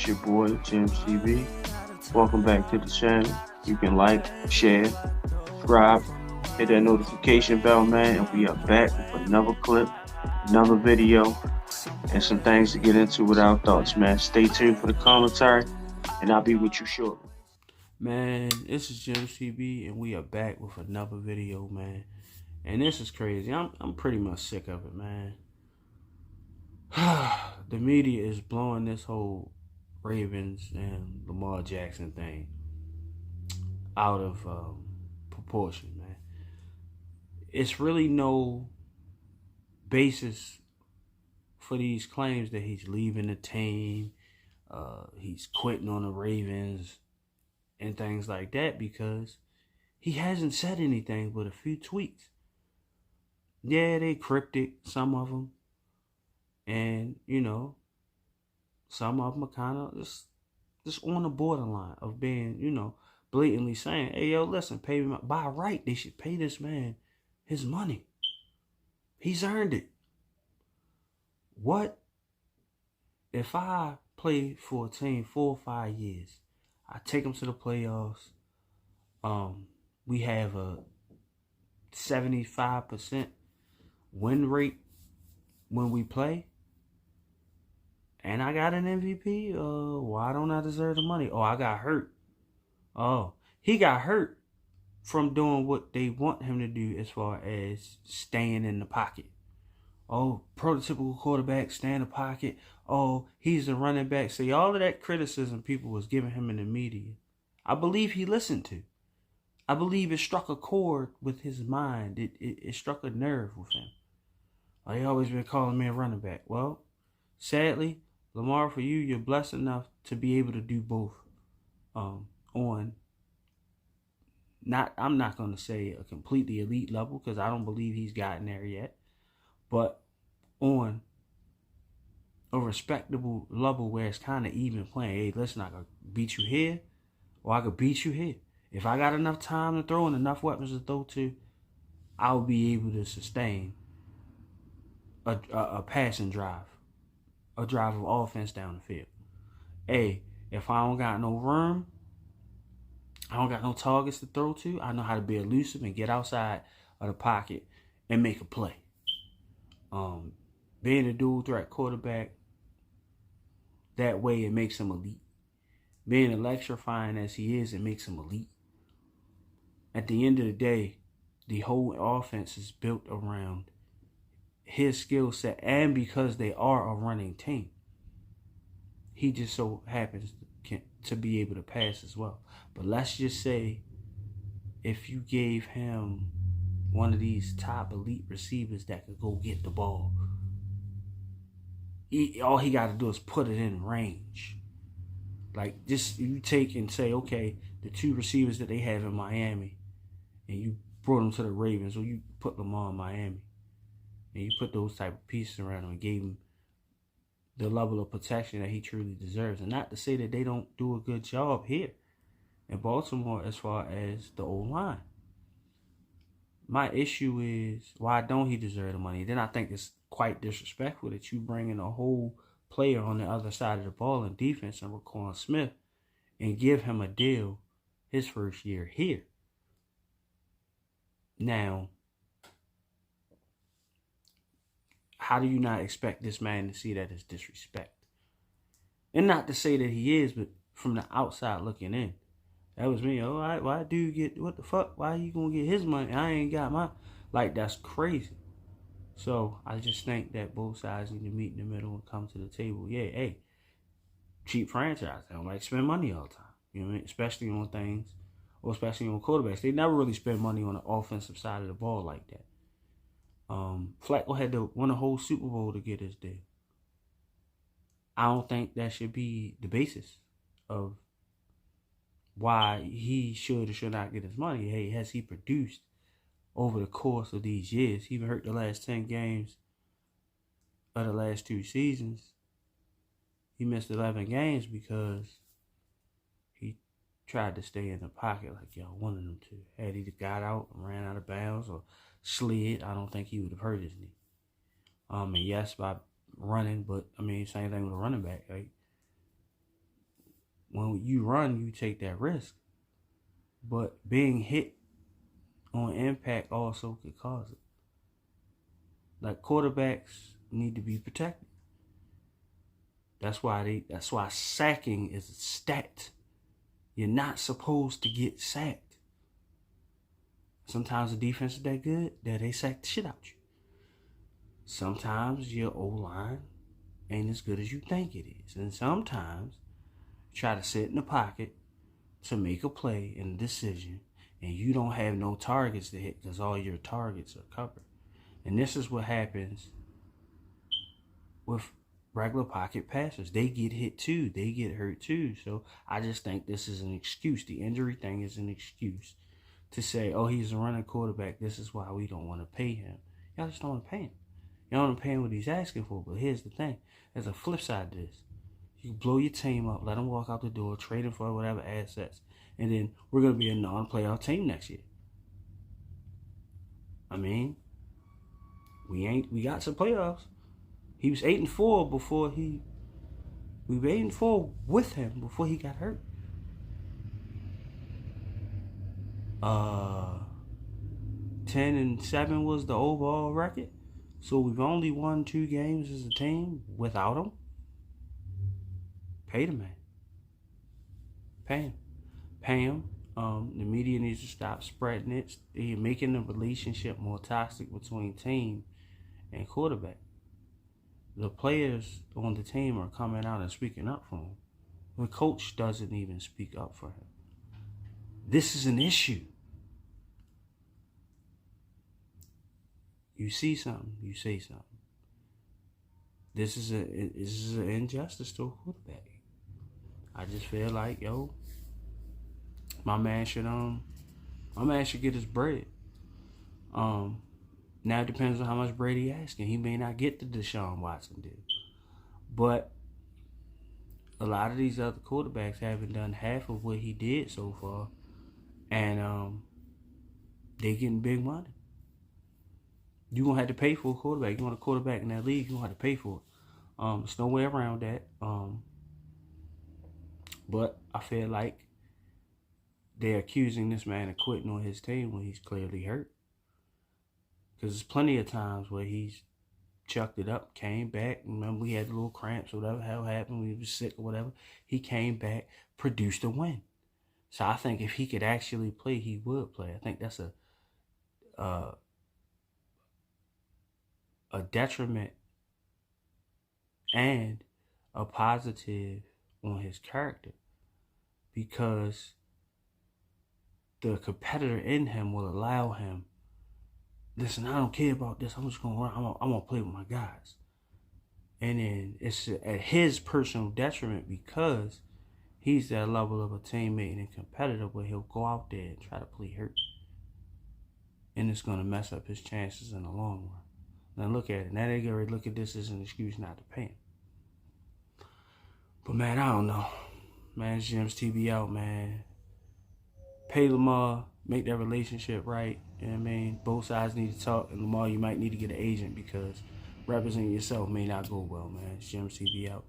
It's your boy, Jim CB. Welcome back to the channel. You can like, share, subscribe, hit that notification bell, man, and we are back with another clip, another video, and some things to get into with our thoughts, man. Stay tuned for the commentary, and I'll be with you shortly. Man, this is Jim CB, and we are back with another video, man. And this is crazy. I'm pretty much sick of it, man. The media is blowing this whole Ravens and Lamar Jackson thing out of proportion, man. It's really no basis for these claims that he's leaving the team, he's quitting on the Ravens, and things like that, because he hasn't said anything but a few tweets. Yeah, they cryptic, some of them, and some of them are kind of just on the borderline of being, blatantly saying, "Hey, yo, listen, pay me by right. They should pay this man his money. He's earned it." What if I play for a team 4 or 5 years? I take them to the playoffs. We have a 75% win rate when we play, and I got an MVP. Why don't I deserve the money? Oh, I got hurt. Oh, he got hurt from doing what they want him to do as far as staying in the pocket. Oh, prototypical quarterback, stay in the pocket. Oh, he's a running back. See, all of that criticism people was giving him in the media, I believe he listened to. I believe it struck a chord with his mind. It struck a nerve with him. They always been calling me a running back. Well, sadly, Lamar, for you, you're blessed enough to be able to do both. On I'm not going to say a completely elite level, because I don't believe he's gotten there yet, but on a respectable level where it's kind of even playing. Hey, listen, I could beat you here, or I could beat you here. If I got enough time to throw and enough weapons to throw to, I'll be able to sustain a passing drive, a drive of offense down the field. Hey, if I don't got no room, I don't got no targets to throw to, I know how to be elusive and get outside of the pocket and make a play. Being a dual threat quarterback, that way it makes him elite. Being electrifying as he is, it makes him elite. At the end of the day, the whole offense is built around his skill set, and because they are a running team, he just so happens to be able to pass as well. But let's just say if you gave him one of these top elite receivers that could go get the ball, all he got to do is put it in range. Like, just you take and say, okay, the two receivers that they have in Miami, and you brought them to the Ravens, or you put Lamar in Miami, and you put those type of pieces around him and gave him the level of protection that he truly deserves. And not to say that they don't do a good job here in Baltimore as far as the O-line. My issue is, why don't he deserve the money? Then I think it's quite disrespectful that you bring in a whole player on the other side of the ball in defense and Raquan Smith and give him a deal his first year here. Now, how do you not expect this man to see that as disrespect? And not to say that he is, but from the outside looking in, that was me. Oh, why do you get, what the fuck? Why you gonna get his money? I ain't got my, like, that's crazy. So I just think that both sides need to meet in the middle and come to the table. Yeah, hey, cheap franchise. They don't like to spend money all the time. You know what I mean? Especially on things, or especially on quarterbacks. They never really spend money on the offensive side of the ball like that. Flacco had to win a whole Super Bowl to get his deal. I don't think that should be the basis of why he should or should not get his money. Hey, has he produced over the course of these years? He even hurt the last 10 games of the last 2 seasons. He missed 11 games because he tried to stay in the pocket like y'all wanted him to. Had he got out and ran out of bounds or slid, I don't think he would have hurt his knee. And yes, by running, but I mean, same thing with a running back, right? when you run, you take that risk. But being hit on impact also could cause it. Like, quarterbacks need to be protected. That's why sacking is a stat. You're not supposed to get sacked. Sometimes the defense is that good that they sack the shit out you. Sometimes your O-line ain't as good as you think it is. And sometimes you try to sit in the pocket to make a play and a decision, and you don't have no targets to hit because all your targets are covered. And this is what happens with regular pocket passers. They get hit too. They get hurt too. So I just think this is an excuse. The injury thing is an excuse to say, oh, he's a running quarterback. This is why we don't want to pay him. Y'all just don't want to pay him. You don't want to pay him what he's asking for. But here's the thing. There's a flip side to this. You blow your team up, let him walk out the door, trade him for whatever assets, and then we're going to be a non-playoff team next year. I mean, we got some playoffs. He was 8-4 before we were 8-4 with him before he got hurt. 10-7 was the overall record. So we've only won 2 games as a team without him. Pay the man. Pay him. The media needs to stop spreading it. They're making the relationship more toxic between team and quarterback. The players on the team are coming out and speaking up for him. The coach doesn't even speak up for him. This is an issue. You see something, you say something. This is an injustice to a quarterback. I just feel like, my man should get his bread. Now it depends on how much bread he asking. He may not get the Deshaun Watson deal. But a lot of these other quarterbacks haven't done half of what he did so far. And they getting big money. You're going to have to pay for a quarterback. You want a quarterback in that league, you're going to have to pay for it. There's no way around that. But I feel like they're accusing this man of quitting on his team when he's clearly hurt. Because there's plenty of times where he's chucked it up, came back. Remember, we had little cramps or whatever the hell happened when he was sick or whatever. He came back, produced a win. So I think if he could actually play, he would play. I think that's a detriment and a positive on his character, because the competitor in him will allow him, listen, I don't care about this. I'm just going to run. I'm going to play with my guys. And then it's at his personal detriment because he's that level of a teammate and competitor where he'll go out there and try to play hurt. And it's going to mess up his chances in the long run. Now look at it. Now they get ready to look at this as an excuse not to pay him. But man, I don't know. Man, it's Jim's TV out, man. Pay Lamar, make that relationship right. You know what I mean? Both sides need to talk. And Lamar, you might need to get an agent because representing yourself may not go well, man. It's Jim's TV out.